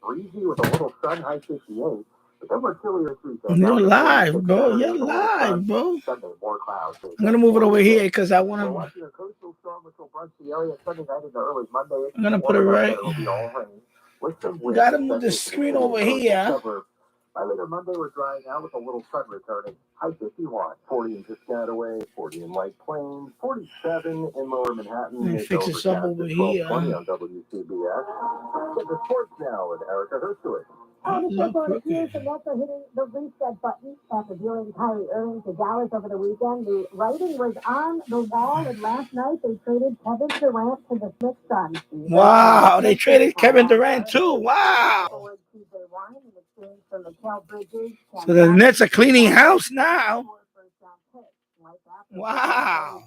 breezy with a little sun, high 58. But then we're chillier this weekend. You're live, bro. You're live, bro. Sunday, more clouds. I'm gonna move it over here because I want We're to. watching a coastal storm which will brush the area Sunday night into early Monday. I'm gonna put it right. It will be all rain with some wind. Gotta move the screen over here. By later Monday, we're drying out with a little sun returning. High 51, 40 in Piscataway, 40 in White Plains, 47 in Lower Manhattan. Let me fix this up over here. 20 on WCBS. Get the sports now with Erica Hershowitz. The Nets are hitting the reset button after dealing Kyrie Irving to Dallas over the weekend. The writing was on the wall, and last night they traded Kevin Durant to the Knicks Suns. Wow, they traded Kevin Durant too. Wow. So the Nets are cleaning house now. Wow.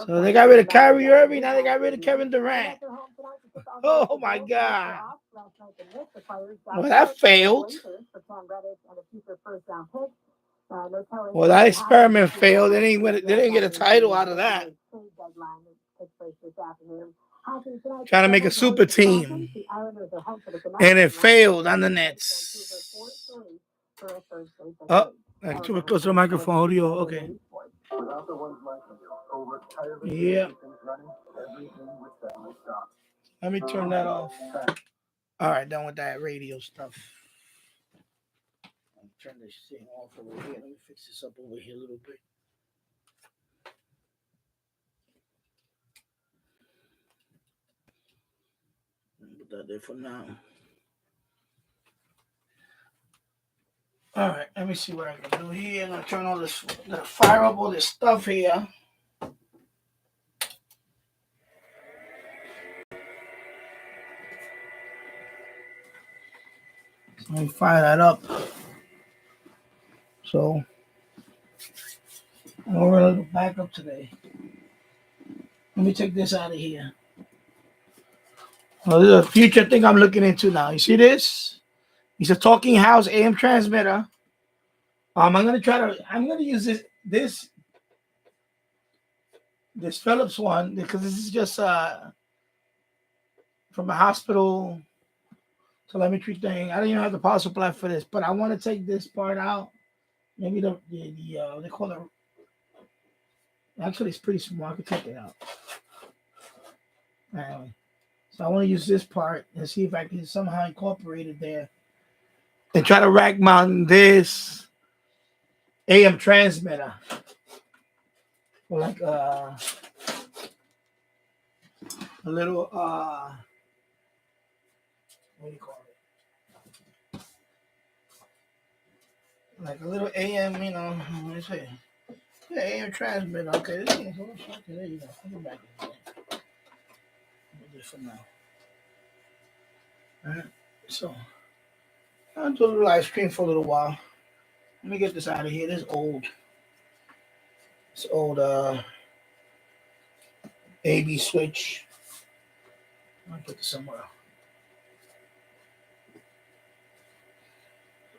So they got rid of Kyrie Irving, now they got rid of Kevin Durant. Oh my God. Well, that failed. Well, that experiment failed. They didn't get a title out of that. Trying to make a super team. And it failed on the Nets. Oh, too close to the microphone. Audio. Okay. Yeah. Let me turn that off. All right, done with that radio stuff. I'll turn this thing off over here. Let me fix this up over here a little bit. Put that there for now. All right, let me see what I can do here. I'm gonna turn all this, fire up all this stuff here. Let me fire that up. So we're gonna go back up today. Let me take this out of here. Well, this is a future thing I'm looking into now. You see this? It's a talking house AM transmitter. I'm gonna use this Philips one because this is just from a hospital telemetry thing. I don't even have the power supply for this, but I want to take this part out. Maybe they call it. Actually, it's pretty small. I can take it out. Anyway, so I want to use this part and see if I can somehow incorporate it there, and try to rack mount this AM transmitter for like a little what do you call it? Like a little AM, let me say. Yeah, AM transmitter. Okay, this thing's okay, there you go. I'll go back in there. I'll do this for now. Alright, so I'll do a little live stream for a little while. Let me get this out of here. This old AB switch. I'll put this somewhere.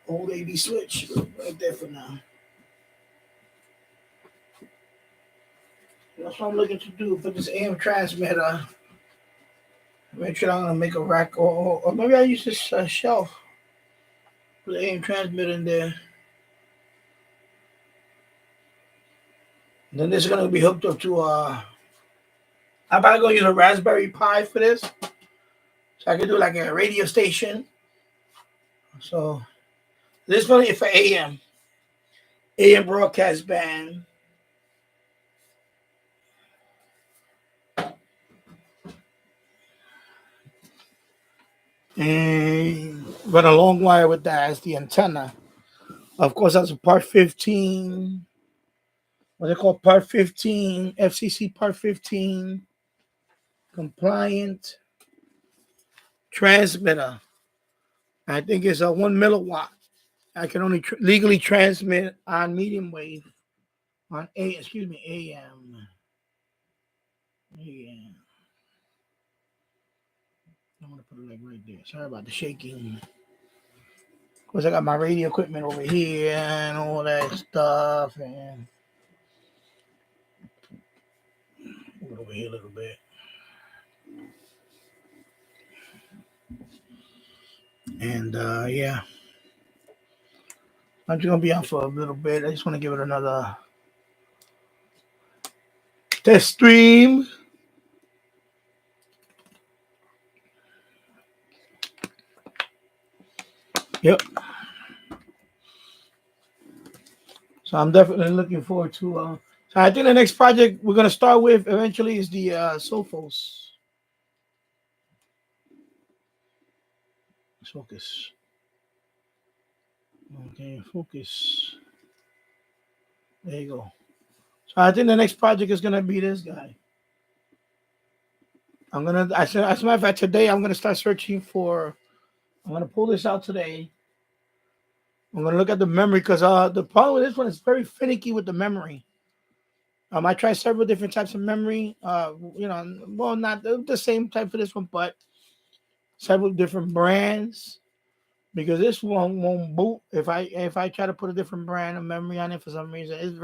Old AB switch right there for now. That's what I'm looking to do for this AM transmitter. Make sure I'm gonna make a rack, or maybe I use this shelf. Put the AM transmitter in there. And then this is gonna be hooked up to I'm probably gonna use a Raspberry Pi for this, so I can do like a radio station. So this is only for AM broadcast band. And run a long wire with that as the antenna. Of course, that's a part 15. What they call part 15, FCC part 15 compliant transmitter. I think it's a 1 milliwatt. I can only legally transmit on medium wave on AM. I'm gonna put it like right there. Sorry about the shaking. Of course, I got my radio equipment over here and all that stuff, and move it over here a little bit. And yeah, I'm just gonna be out for a little bit. I just want to give it another test stream. Yep. So I'm definitely looking forward to. So I think the next project we're gonna start with eventually is the sophos. Let's focus. Okay, focus. There you go. So I think the next project is gonna be this guy. I'm gonna. As a matter of fact, today I'm gonna start searching for. I'm gonna pull this out today. I'm gonna look at the memory because the problem with this one is very finicky with the memory. I tried several different types of memory. Well, not the same type for this one, but several different brands. Because this one won't boot if I try to put a different brand of memory on it for some reason. It's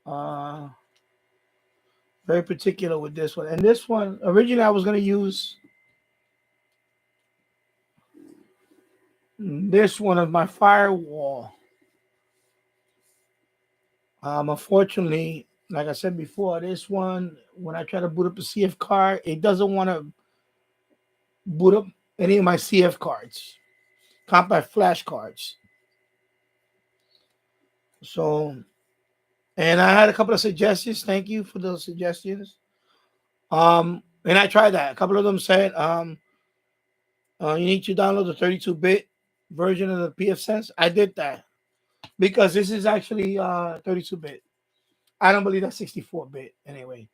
uh very particular with this one. And this one originally I was gonna use this one as my firewall. Unfortunately, like I said before, this one when I try to boot up the CF card, it doesn't want to boot up any of my CF cards, compact flash cards. So, and I had a couple of suggestions. Thank you for those suggestions. And I tried that. A couple of them said, you need to download the 32-bit version of the PFSense. I did that because this is actually 32-bit. I don't believe that's 64-bit anyway.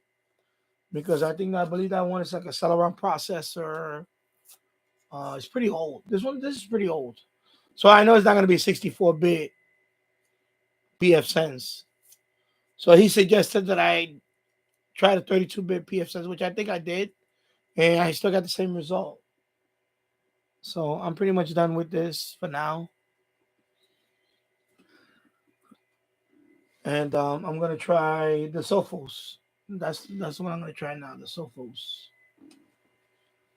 Because I believe that one is like a Celeron processor. It's pretty old. This is pretty old. So I know it's not going to be 64-bit PFSense. So he suggested that I try the 32-bit PFSense, which I think I did, and I still got the same result. So I'm pretty much done with this for now. And I'm gonna try the sophos. That's what I'm gonna try now, the sophos.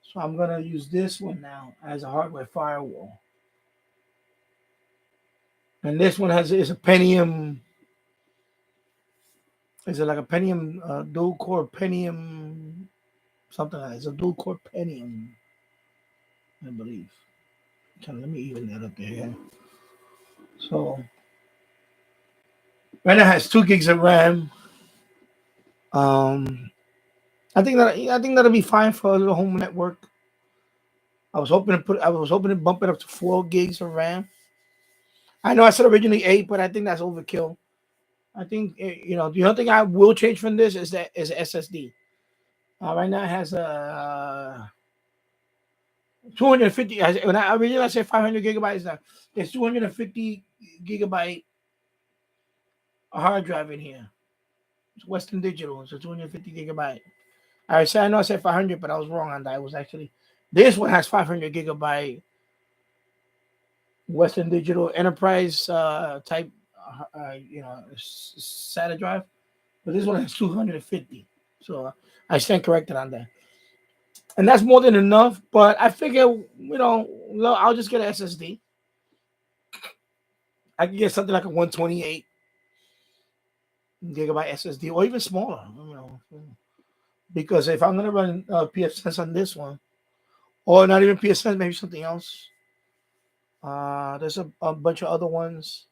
So I'm gonna use this one now as a hardware firewall. And this one is a Pentium. Is it like a Pentium dual core Pentium something like that? It's a dual core Pentium, I believe. Let me even that up there. Yeah. So right now it has 2 gigs of RAM. I think that'll be fine for a little home network. I was hoping to bump it up to 4 gigs of RAM. I know I said originally 8, but I think that's overkill. I think the only thing I will change from this is SSD. Right now it has a 250. When I originally said 500 gigabytes, now there's 250 gigabyte hard drive in here. It's Western Digital, so 250 gigabyte. I know I said 500, but I was wrong on that. It was actually this one has 500 gigabyte Western Digital Enterprise type, SATA drive, but this one has 250. So I stand corrected on that, and that's more than enough. But I figure, I'll just get an SSD. I can get something like a 128 gigabyte SSD, or even smaller. Because if I'm gonna run PFSense on this one, or not even PFSense, maybe something else. There's a bunch of other ones.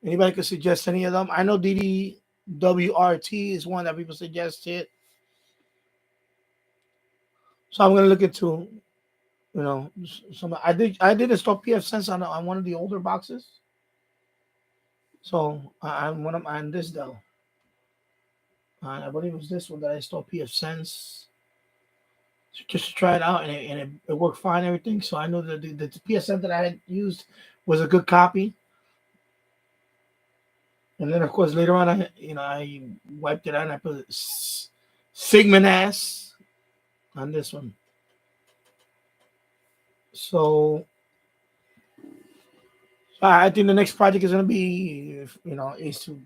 Anybody could suggest any of them? I know DDWRT is one that people suggested. So I'm gonna look into, some. I did install PFSense on one of the older boxes. So on this Dell. I believe it was this one that I installed PFSense just to try it out, and it worked fine. Everything. So I know that the PFSense that I had used was a good copy. And then, of course, later on, I wiped it out and I put Sigma NAS on this one. So I think the next project is going to be, is to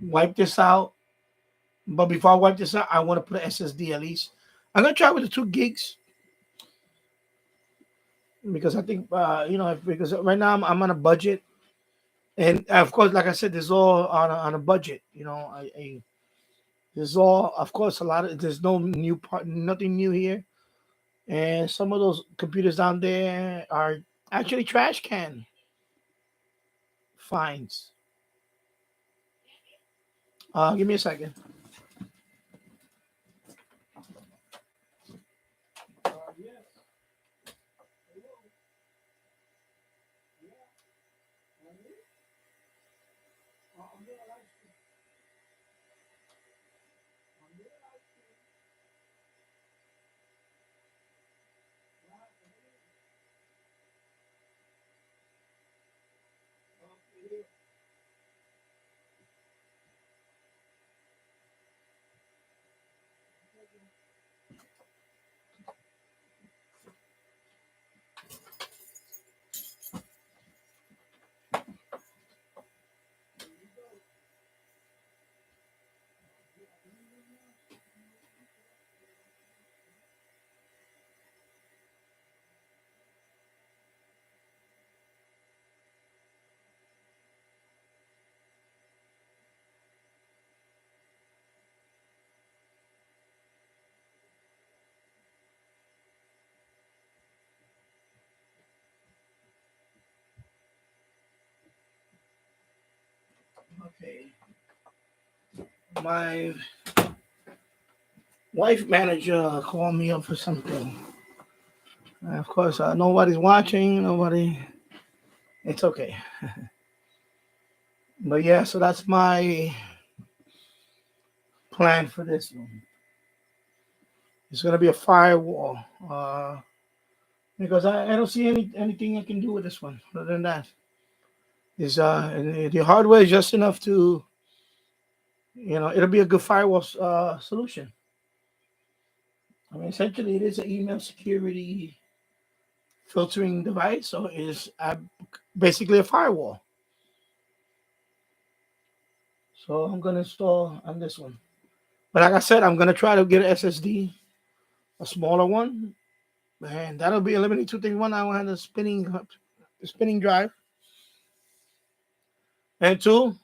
wipe this out. But before I wipe this out, I want to put an SSD at least. I'm going to try with the 2 gigs. because I think because right now I'm on a budget, and of course, like I said, this is all on a budget. This is all, of course, a lot of there's no new part, nothing new here, and some of those computers down there are actually trash can finds. Give me a second. Okay, my wife manager called me up for something. Of course, nobody's watching. Nobody. It's okay. But yeah, so that's my plan for this one. It's gonna be a firewall. Because I don't see anything I can do with this one other than that. Is the hardware is just enough to it'll be a good firewall solution. I mean, essentially, it is an email security filtering device, so it is basically a firewall. So I'm gonna install on this one. But like I said, I'm gonna try to get an SSD, a smaller one, and that'll be eliminating two things. One, I will have the spinning drive, and two,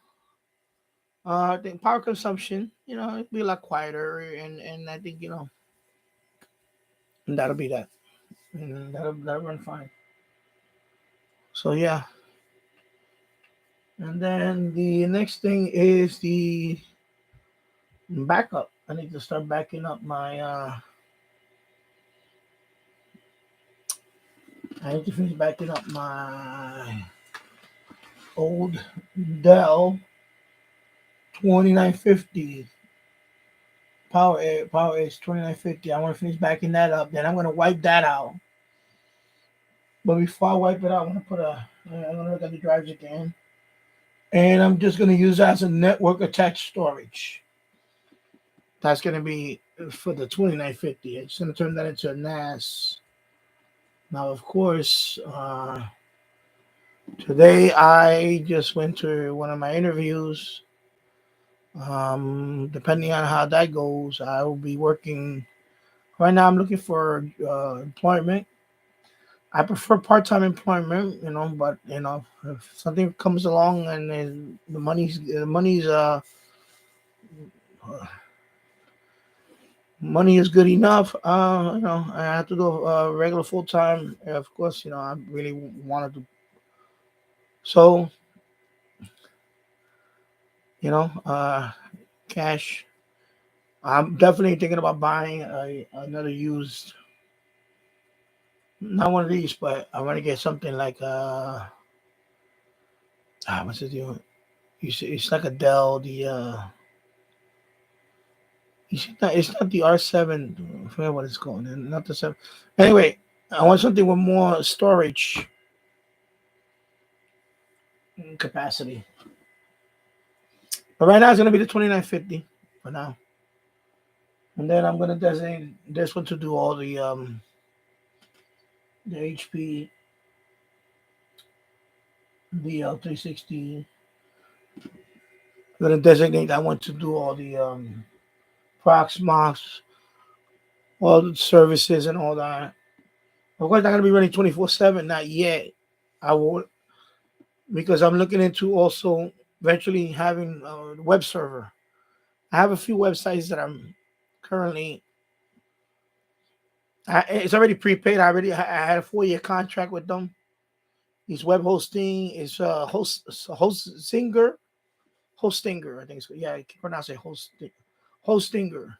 I think power consumption. It'll be a lot quieter, and I think and that'll be that, and that'll run fine. So yeah, and then the next thing is the backup. I need to start backing up my. I need to finish backing up my old Dell 2950 Power Edge 2950. I want to finish backing that up. Then I'm going to wipe that out. But before I wipe it out, I'm going to look at the drives again. And I'm just going to use that as a network attached storage. That's going to be for the 2950. It's going to turn that into a NAS. Now, of course, today I just went to one of my interviews. Depending on how that goes, I will be working. Right now, I'm looking for employment. I prefer part-time employment, but if something comes along and money is good enough, I have to do regular full-time. Of course, I really wanted to. So, cash. I'm definitely thinking about buying another used, not one of these, but I want to get something like what's it doing? It's like a Dell. It's not the R7. I forget what it's called. Not the 7. Anyway, I want something with more storage capacity. But right now it's gonna be the 2950 for now, and then I'm gonna designate this one to do all the HP DL360. I'm gonna designate that one to do all the Proxmox, all the services and all that. Of course, not gonna be running 24/7. Not yet. I will because I'm looking into also eventually having a web server. I have a few websites that I'm currently. It's already prepaid. I had a 4-year contract with them. It's web hosting. It's Hostinger. I think it's yeah. I can pronounce it Hostinger.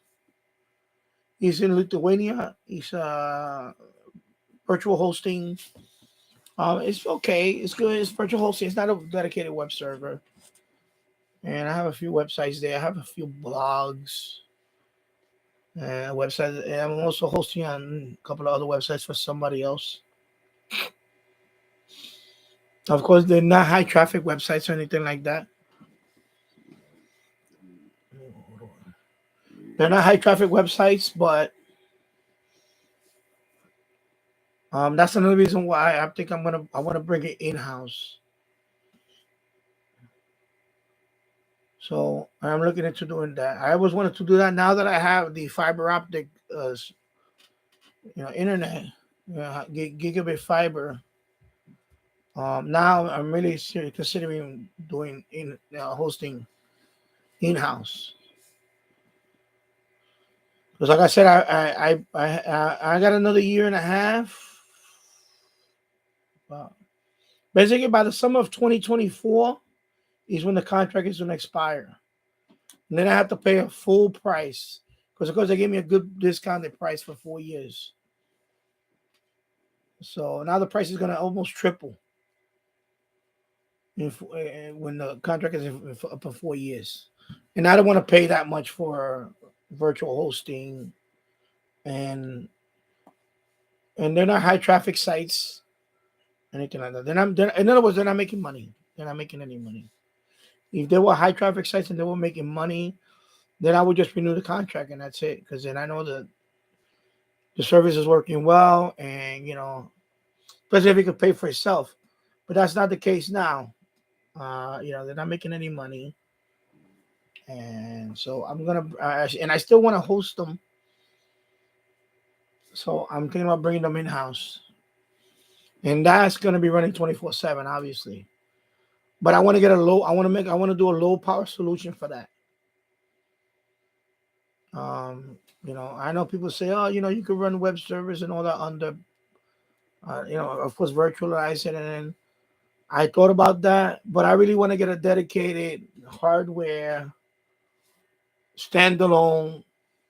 He's in Lithuania. He's virtual hosting. It's okay. It's good. It's virtual hosting. It's not a dedicated web server. And I have a few websites there. I have a few blogs, websites, and I'm also hosting on a couple of other websites for somebody else. Of course, they're not high traffic websites or anything like that. They're not high traffic websites, but that's another reason why I think I want to bring it in house. So I'm looking into doing that. I always wanted to do that. Now that I have the fiber optic, internet, gigabit fiber. Now I'm really considering doing in hosting in house because, like I said, I got another year and a half. Basically, by the summer of 2024 is when the contract is going to expire, and then I have to pay a full price because, of course, they gave me a good discounted price for 4 years. So now the price is going to almost triple when the contract is up for 4 years. And I don't want to pay that much for virtual hosting, and they're not high traffic sites, anything like that. In other words, they're not making money. They're not making any money. If they were high traffic sites and they were making money, then I would just renew the contract and that's it. Because then I know that the service is working well, and especially if it could pay for itself. But that's not the case now. They're not making any money, and so I'm gonna and I still want to host them. So I'm thinking about bringing them in house, and that's gonna be running 24/7, obviously. But I want to get a low. I want to do a low power solution for that. I know people say, oh, you could run web servers and all that under, of course, virtualize it. And then I thought about that, but I really want to get a dedicated hardware standalone.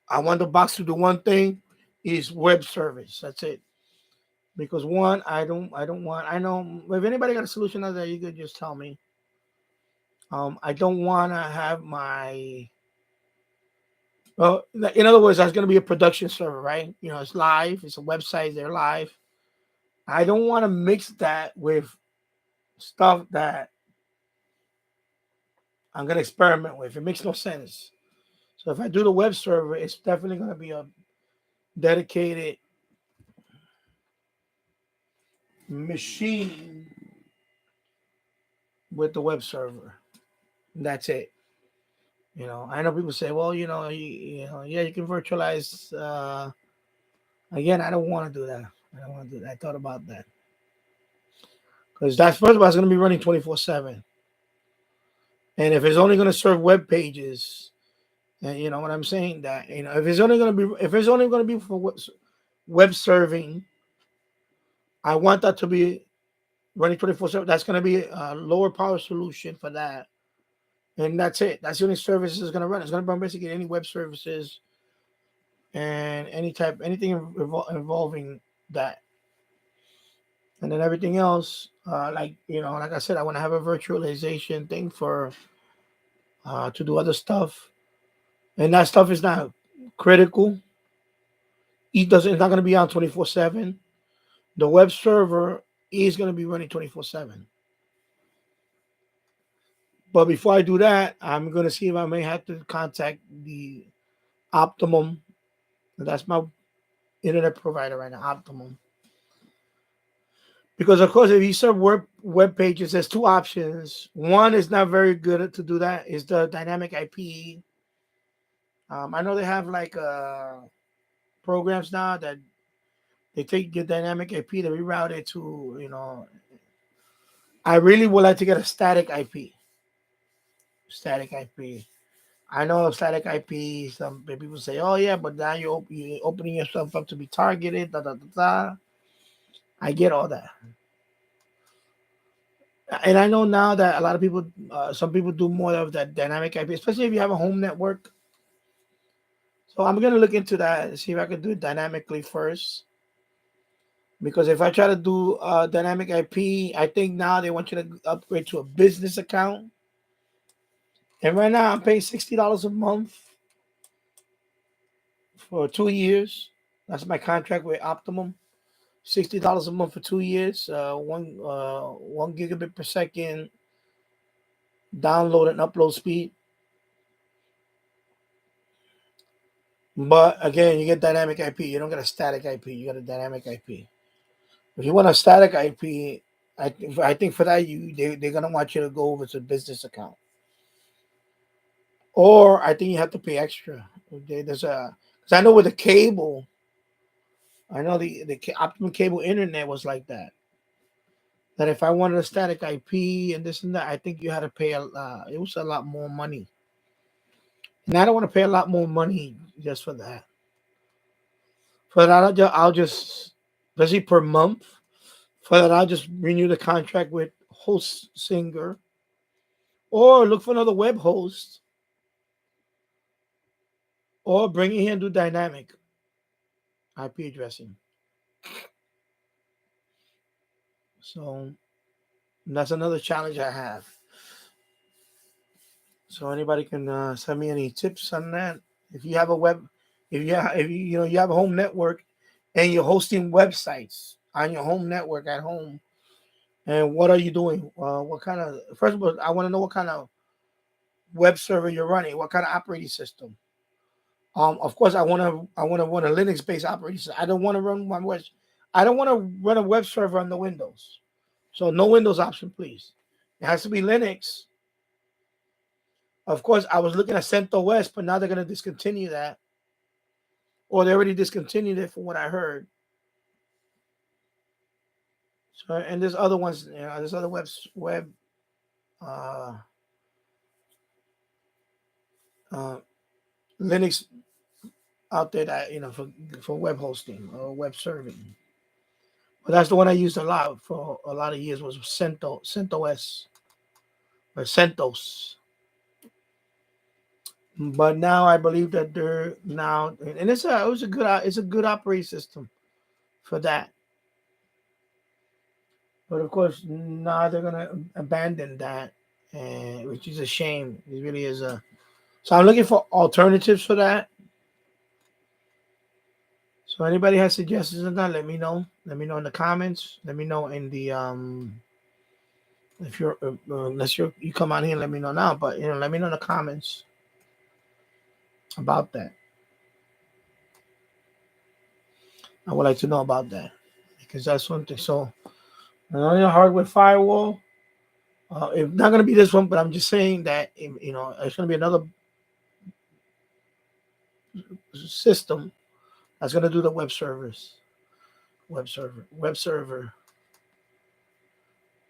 I want the box to do one thing, is web service. That's it. Because one, I don't want. I know if anybody got a solution out there, you could just tell me. I don't want to have my. Well, in other words, that's going to be a production server, right? It's live. It's a website. They're live. I don't want to mix that with stuff that I'm going to experiment with. It makes no sense. So if I do the web server, it's definitely going to be a dedicated machine with the web server. And that's it. I know people say, well, yeah, you can virtualize. Again, I don't want to do that. I don't want to do that. I thought about that. Because that's, first of all, it's going to be running 24/7. And if it's only going to serve web pages, and you know what I'm saying, that if it's only going to be for web serving, I want that to be running 24/7. That's going to be a lower power solution for that. And that's it. That's the only service it's going to run. It's going to run basically any web services and anything involving that. And then everything else, like I said, I want to have a virtualization thing for to do other stuff, and that stuff is not critical. It's not going to be on 24/7. The web server is going to be running 24/7. But before I do that, I'm going to see if I may have to contact the Optimum. That's my internet provider right now, Optimum. Because, of course, if you serve web pages, there's two options. One is not very good to do that. Is the dynamic IP. I know they have like programs now that They take your dynamic IP, they reroute it to, I really would like to get a static IP. Static IP. I know static IP, some people say, oh yeah, but now you're opening yourself up to be targeted, da da da da. I get all that. And I know now that a lot of people, some people do more of that dynamic IP, especially if you have a home network. So I'm going to look into that and see if I can do it dynamically first. Because if I try to do dynamic IP, I think now they want you to upgrade to a business account. And right now I'm paying $60 a month for 2 years. That's my contract with Optimum. $60 a month for 2 years. One gigabit per second download and upload speed. But again, you get dynamic IP. You don't get a static IP. You get a dynamic IP. If you want a static IP, I think for that they're gonna want you to go over to business account. Or I think you have to pay extra. There's a because I know with the cable, I know the optimum cable internet was like that. That if I wanted a static IP and this and that, I think you had to pay it was a lot more money. And I don't want to pay a lot more money just for that. For that, I'll just, especially per month. For that, I'll just renew the contract with Host Singer, or look for another web host, or bring it here and do dynamic IP addressing. So that's another challenge I have. So anybody can send me any tips on that. If you have a web, if you have a home network, and you're hosting websites on your home network at home, and what are you doing? What kind of, first of all, I want to know what kind of web server you're running, what kind of operating system. Of course, I want to run a Linux based operating system. I don't want to run my web. I don't want to run a web server on the Windows. So no Windows option, please. It has to be Linux. Of course, I was looking at CentOS, but now they're going to discontinue that, or they already discontinued it, from what I heard. So, and there's other ones. There's other web uh, Linux out there that for web hosting or web serving. But that's the one I used a lot for a lot of years was CentOS or CentOS. But now I believe that they're now, and it's a good operating system for that. But of course now they're gonna abandon that, which is a shame. It really is a. So I'm looking for alternatives for that. So anybody has suggestions on that, let me know. Let me know in the comments. Let me know in the if you're unless you come on here and let me know now, but let me know in the comments about that. I would like to know about that because that's one thing. So on your hardware firewall, it's not going to be this one, but I'm just saying that it's going to be another system that's going to do the web server,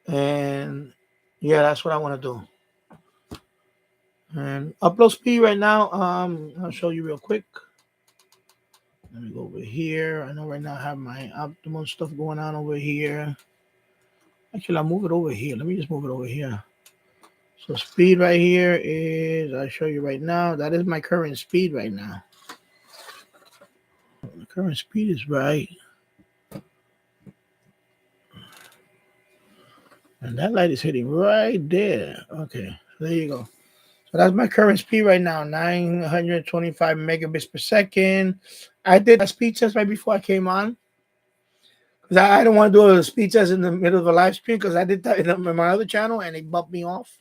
and yeah, that's what I want to do. And upload speed right now, I'll show you real quick. Let me go over here. I know right now I have my optimum stuff going on over here. Actually, I'll move it over here. Let me just move it over here. So speed right here is, I'll show you right now. That is my current speed right now. The current speed is right. And that light is hitting right there. Okay, there you go. So that's my current speed right now, 925 megabits per second. I did a speed test right before I came on. Because I don't want to do a speed test in the middle of a live stream because I did that in my other channel and they bumped me off,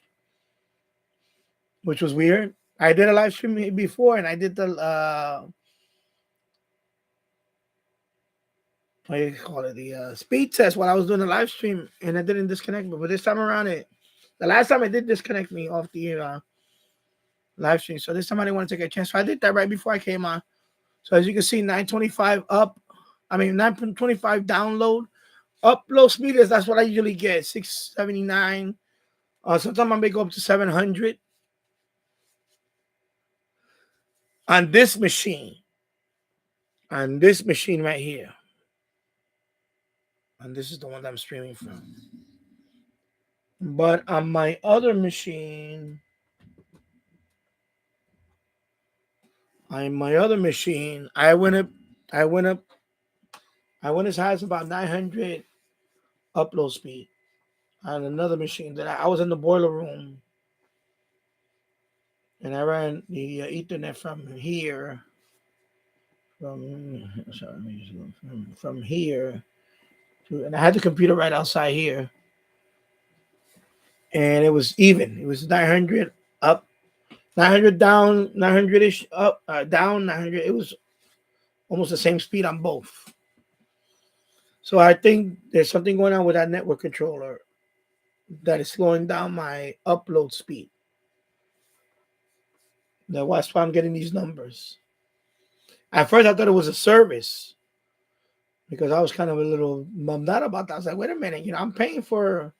which was weird. I did a live stream before and I did the, what do you call it, the speed test while I was doing the live stream and it didn't disconnect me. But this time around, the last time it did disconnect me off the live stream. So this time I didn't want to take a chance. So I did that right before I came on. So as you can see, 925 up, 9.25 download. Upload speed is that's what I usually get, 679. Sometimes I may go up to 700 on this machine. On this machine right here. And this is the one that I'm streaming from. But on my other machine, I went as high as about 900 upload speed on another machine that I was in the boiler room, and I ran the Ethernet from here, from here to, and I had the computer right outside here, and it was even. It was 900 up, 900 down, 900ish up, down 900. It was almost the same speed on both. So I think there's something going on with that network controller that is slowing down my upload speed. That's why I'm getting these numbers. At first, I thought it was a service because I was kind of a little bummed out about that. I was like, wait a minute, I'm paying for.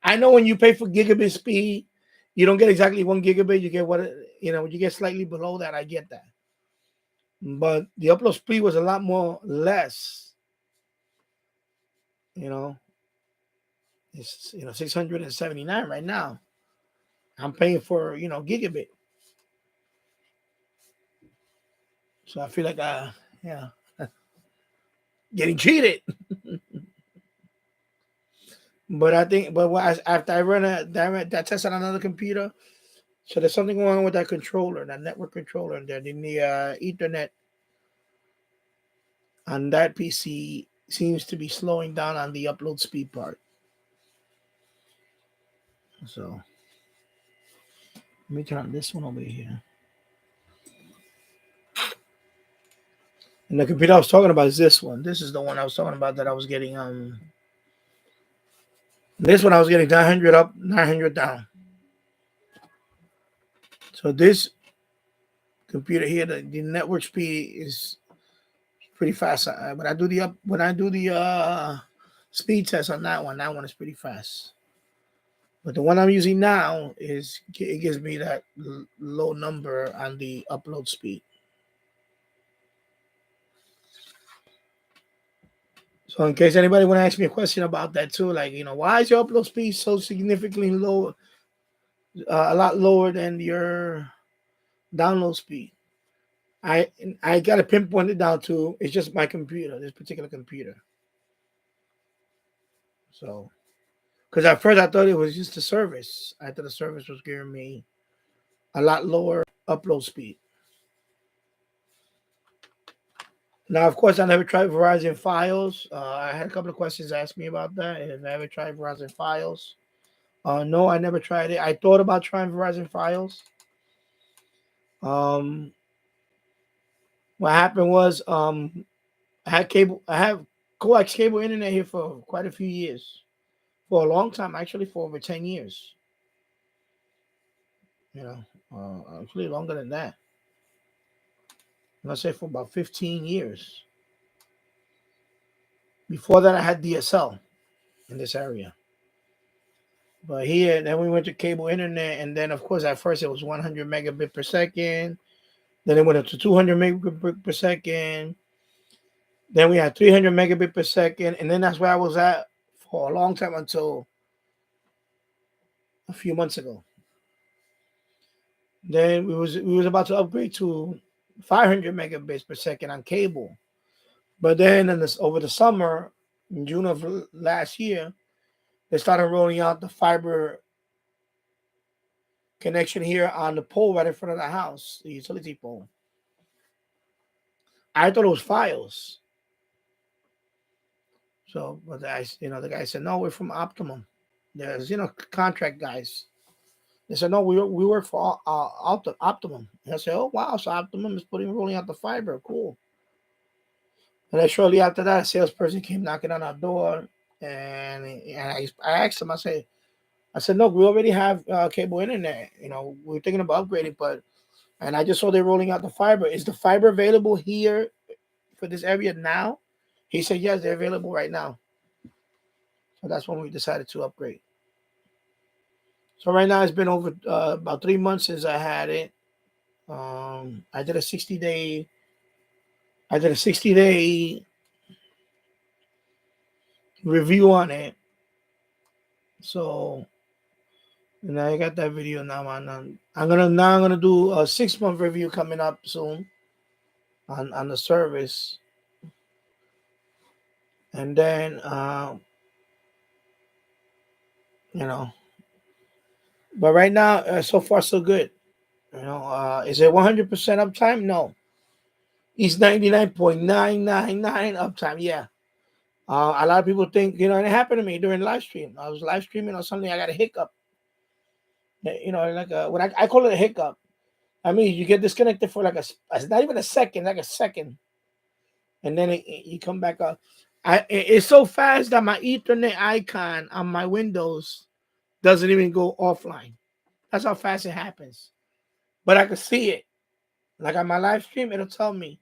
I know when you pay for gigabit speed, you don't get exactly 1 gigabit. You get you get slightly below that. I get that. But the upload speed was a lot less. It's 679 right now. I'm paying for gigabit. So I feel like getting cheated. But I think, after I run that test on another computer, so there's something going on with that controller, that network controller, and then the Ethernet on that PC seems to be slowing down on the upload speed part. So let me turn on this one over here. And the computer I was talking about is this one. This is the one I was talking about that I was getting. This one I was getting 900 up, 900 down. So this computer here, the network speed is pretty fast. When I do the speed test on that one is pretty fast. But the one I'm using now it gives me that low number on the upload speed. So in case anybody want to ask me a question about that too, like, why is your upload speed so significantly low, a lot lower than your download speed? I got to pinpoint it down to, it's just my computer, this particular computer. So, because at first I thought it was just the service. I thought the service was giving me a lot lower upload speed. Now, of course, I never tried Verizon Files. I had a couple of questions asked me about that. Have I ever tried Verizon Files? No, I never tried it. I thought about trying Verizon Files. What happened was I have coax cable internet here for quite a few years. For a long time, actually, for over 10 years. Actually longer than that. Let's say for about 15 years. Before that, I had DSL in this area. But here, then we went to cable internet, and then, of course, at first it was 100 megabit per second. Then it went up to 200 megabit per second. Then we had 300 megabit per second, and then that's where I was at for a long time until a few months ago. Then we was about to upgrade to 500 megabits per second on cable. But then over the summer, in June of last year, they started rolling out the fiber connection here on the pole right in front of the house, the utility pole. I thought it was Fios. So, but the guy said, no, we're from Optimum. There's, contract guys. They said, no, we work for Optimum. And I said, oh, wow, so Optimum is rolling out the fiber. Cool. And then shortly after that, a salesperson came knocking on our door, and I asked him, I said, no, we already have cable internet. We're thinking about upgrading, and I just saw they're rolling out the fiber. Is the fiber available here for this area now? He said, yes, they're available right now. So that's when we decided to upgrade. So right now it's been over about 3 months since I had it. I did a 60-day. I did a 60-day review on it. So, and I got that video now. I'm gonna do a 6-month review coming up soon on the service, and then you know. But right now, so far so good. Is it 100% uptime? No, it's 99.999 uptime. Yeah. A lot of people think, and it happened to me during live stream. I was live streaming or something. I got a hiccup. Like when I call it a hiccup. I mean, you get disconnected for like not even a second, like a second, and then you come back up. It's so fast that my Ethernet icon on my Windows doesn't even go offline. That's how fast it happens. But I can see it. Like on my live stream, it'll tell me,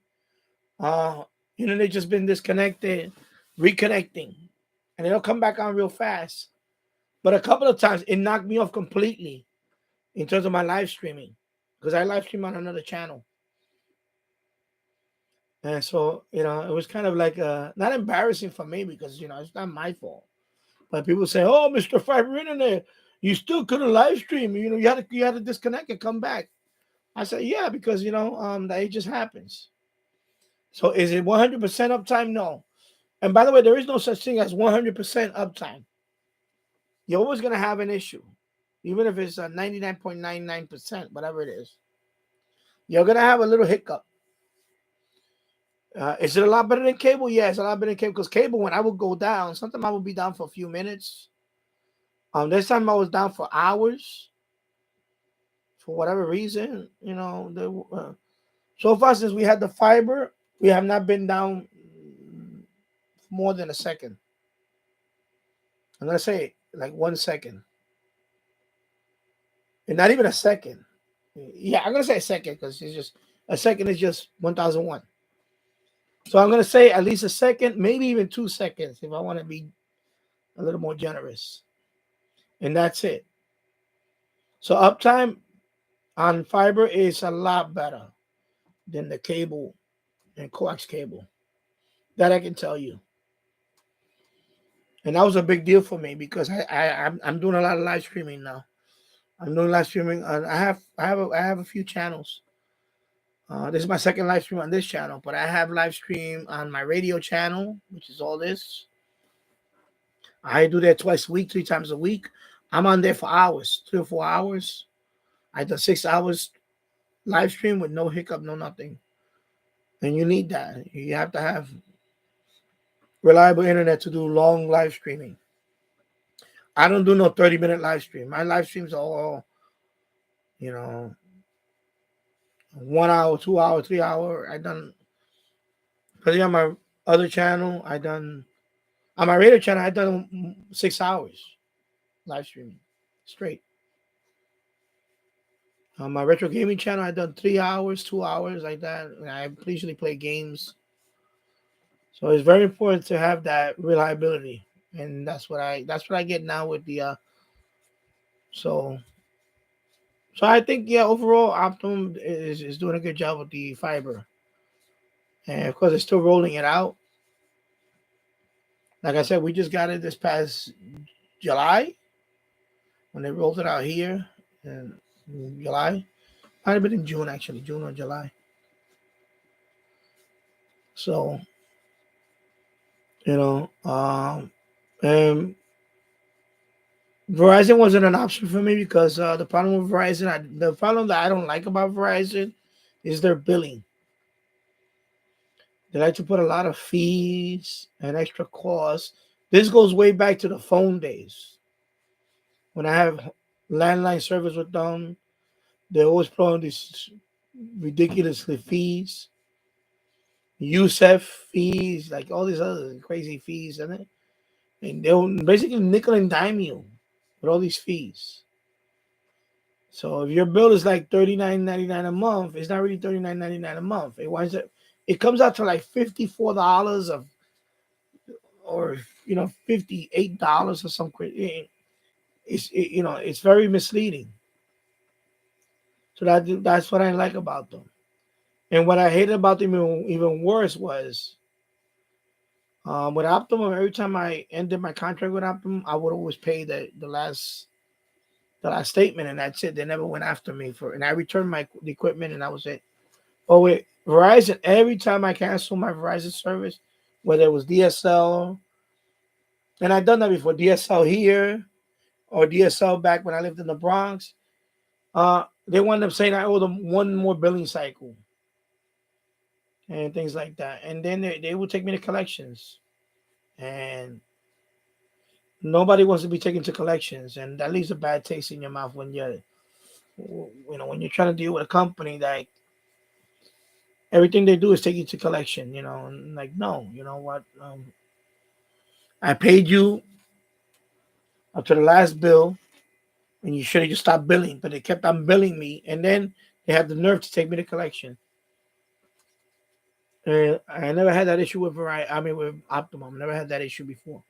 they just been disconnected, reconnecting, and it'll come back on real fast. But a couple of times it knocked me off completely in terms of my live streaming because I live stream on another channel. And so, it was kind of like not embarrassing for me because, it's not my fault. But people say, oh, Mr. Fiber Internet, you still couldn't live stream. You had to disconnect and come back. I said, yeah, because, that it just happens. So is it 100% uptime? No. And by the way, there is no such thing as 100% uptime. You're always going to have an issue, even if it's 99.99%, whatever it is. You're going to have a little hiccup. Is it a lot better than cable? Yeah, it's a lot better than cable because cable, when I would go down, sometimes I would be down for a few minutes. This time I was down for hours for whatever reason. So far since we had the fiber, we have not been down more than a second. I'm going to say like 1 second. And not even a second. Yeah, I'm going to say a second because a second is just 1001. So I'm going to say at least a second, maybe even 2 seconds if I want to be a little more generous. And that's it. So uptime on fiber is a lot better than the cable and coax cable. That I can tell you. And that was a big deal for me because I'm doing a lot of live streaming now. I'm doing live streaming. I have a few channels. This is my second live stream on this channel, but I have live stream on my radio channel, which is all this. I do that twice a week, 3 times a week. I'm on there for hours, 3 or 4 hours. I do 6 hours live stream with no hiccup, no nothing. And you need that. You have to have reliable internet to do long live streaming. I don't do no 30-minute live stream. My live streams are all, 1 hour, 2 hour, 3 hour. I done, because on my other channel, on my radio channel, I done 6 hours live streaming straight. On my retro gaming channel, I done 3 hours, 2 hours, like that. And I usually play games. So it's very important to have that reliability. And that's what I get now with the so I think, yeah, overall Optimum is doing a good job with the fiber. And of course, they're still rolling it out. Like I said, we just got it this past July when they rolled it out here in July. Might have been in June, actually, June or July. So, and Verizon wasn't an option for me because the problem with Verizon, the problem that I don't like about Verizon is their billing. They like to put a lot of fees and extra costs. This goes way back to the phone days. When I have landline service with them, they always put on these ridiculously fees, USEF fees, like all these other crazy fees, and they'll basically nickel and dime you with all these fees. So if your bill is like $39.99 a month, it's not really $39.99 a month. It comes out to like $54 of or $58 or something. It's very misleading. So that's what I like about them. And what I hated about them even worse was with Optimum. Every time I ended my contract with Optimum, I would always pay the last statement, and that's it. They never went after me and I returned the equipment, and that was it. Oh wait, Verizon. Every time I cancel my Verizon service, whether it was DSL, and I've done that before, DSL here or DSL back when I lived in the Bronx, they wound up saying I owe them one more billing cycle and things like that, and then they would take me to collections, and nobody wants to be taken to collections, and that leaves a bad taste in your mouth when you're trying to deal with a company that everything they do is take you to collection, and like, no, you know what? I paid you up to the last bill, and you should have just stopped billing, but they kept on billing me, and then they had the nerve to take me to collection. And I never had that issue with Verizon. I mean, with Optimum, never had that issue before.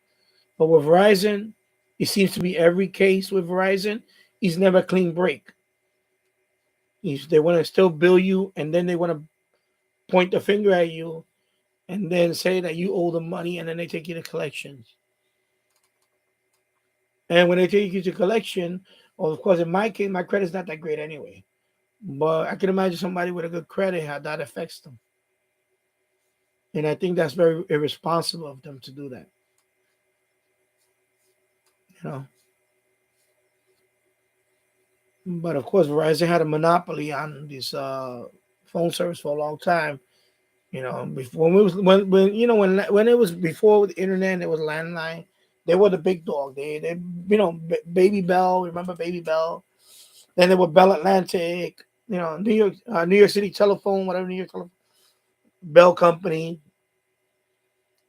But with Verizon, it seems to be every case with Verizon, he's never a clean break. They want to still bill you, and then they want to point the finger at you, and then say that you owe them money, and then they take you to collections. And when they take you to collection, well, of course, in my case, my credit's not that great anyway. But I can imagine somebody with a good credit, how that affects them. And I think that's very irresponsible of them to do that. You know. But of course, Verizon had a monopoly on this phone service for a long time. Before when it was before the internet, it was landline. They were the big dog. Baby Bell. Remember Baby Bell? Then there were Bell Atlantic. New York City Telephone, whatever New York Telephone, Bell Company.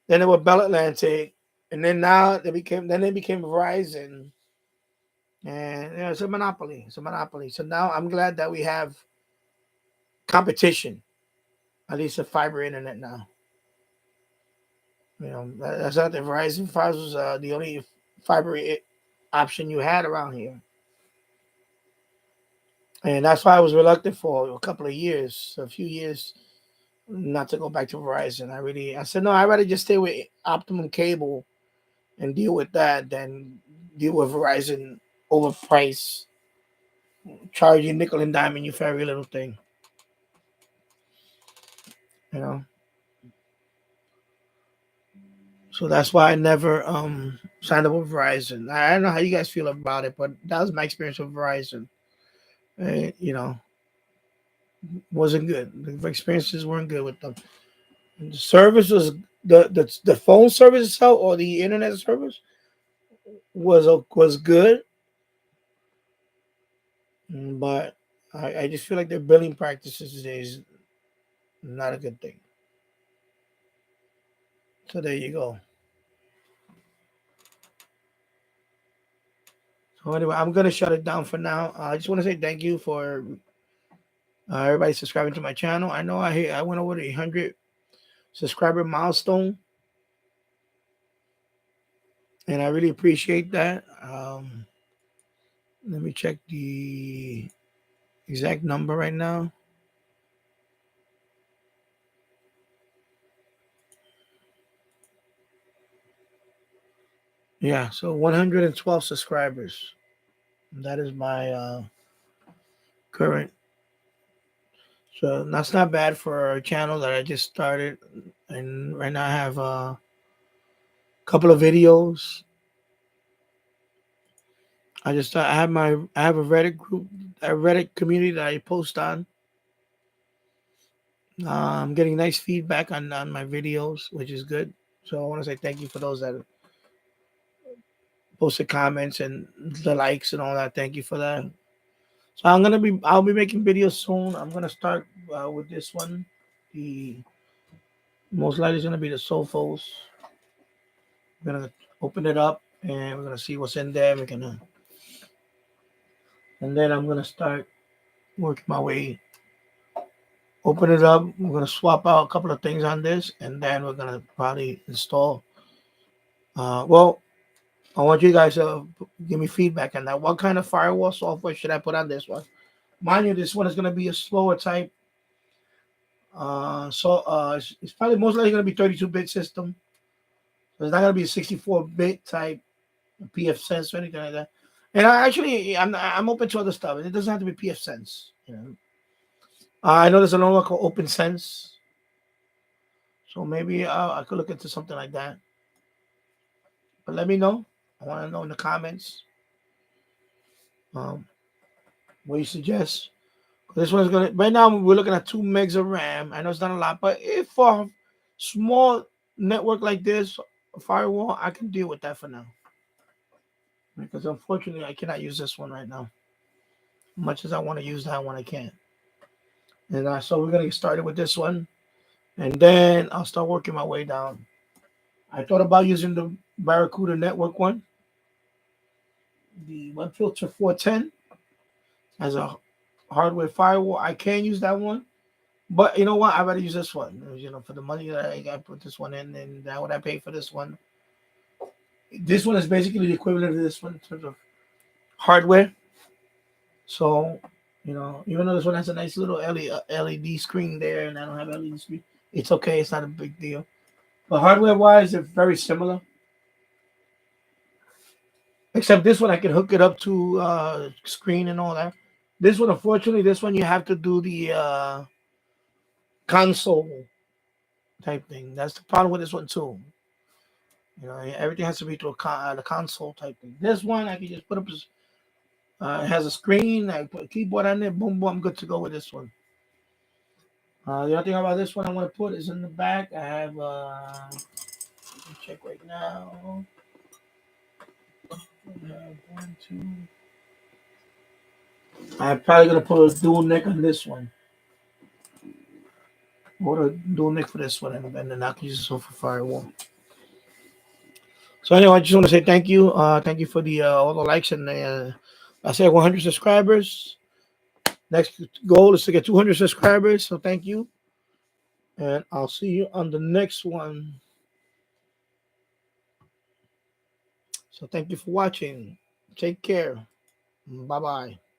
Then there were Bell Atlantic, and then they became Verizon, and it's a monopoly. It's a monopoly. So now I'm glad that we have competition, at least a fiber internet now. That's not the Verizon Fiber was the only fiber option you had around here, and that's why I was reluctant for a few years, not to go back to Verizon. I said no. I'd rather just stay with Optimum Cable and deal with that than deal with Verizon overpriced, charge you nickel and dime you for every little thing. You know. So that's why I never signed up with Verizon. I don't know how you guys feel about it, but that was my experience with Verizon. Uh, you know, wasn't good. The experiences weren't good with them. And the service was the phone service itself or the internet service was good, but I just feel like their billing practices today is not a good thing. So there you go. So anyway, I'm gonna shut it down for now. I just want to say thank you for everybody subscribing to my channel. I know I went over the 100 subscriber milestone, and I really appreciate that. Let me check the exact number right now. Yeah, so 112 subscribers. That is my current. So that's not bad for a channel that I just started, and right now I have a couple of videos. I have a Reddit group, a Reddit community that I post on. I'm getting nice feedback on my videos, which is good. So I want to say thank you for those that posted comments and the likes and all that. Thank you for that. So I'll be making videos soon. I'm gonna start with this one. The most likely is gonna be the sophos. We're gonna open it up and we're gonna see what's in there. And then I'm gonna start working my way. Open it up. We're gonna swap out a couple of things on this, and then we're gonna probably install Well, I want you guys to give me feedback on that. What kind of firewall software should I put on this one? Mind you, this one is going to be a slower type. It's probably most likely going to be 32-bit system. So it's not going to be a 64-bit type PF Sense or anything like that. And I'm open to other stuff. It doesn't have to be PF Sense. I know there's another one called Open Sense. So maybe I could look into something like that. But let me know. I want to know in the comments what you suggest. This one's gonna right now we're looking at 2 megs of RAM. I know it's not a lot, but if for a small network like this, a firewall, I can deal with that for now. Because unfortunately I cannot use this one right now. Much as I want to use that one, I can't. And so we're gonna get started with this one, and then I'll start working my way down. I thought about using the Barracuda network one, the Web Filter 410 as a hardware firewall. I can use that one. But you know what? I'd rather use this one. For the money that I put this one in, and that what I pay for this one. This one is basically the equivalent of this one in terms of hardware. So, even though this one has a nice little LED screen there, and I don't have LED screen, it's okay. It's not a big deal. But hardware-wise, they're very similar. Except this one, I can hook it up to screen and all that. This one, unfortunately, you have to do the console type thing. That's the problem with this one too. Everything has to be through the console type thing. This one, I can just put up. It has a screen. I put a keyboard on it. Boom, boom. I'm good to go with this one. The other thing about this one I want to put is in the back. I have. Let me check right now. One, two. I'm probably gonna put a dual neck on this one. Or a dual neck for this one, and then I can use this one for firewall. So anyway, I just want to say thank you. Thank you for the all the likes and I said 100 subscribers. Next goal is to get 200 subscribers. So thank you, and I'll see you on the next one. So thank you for watching. Take care. Bye bye.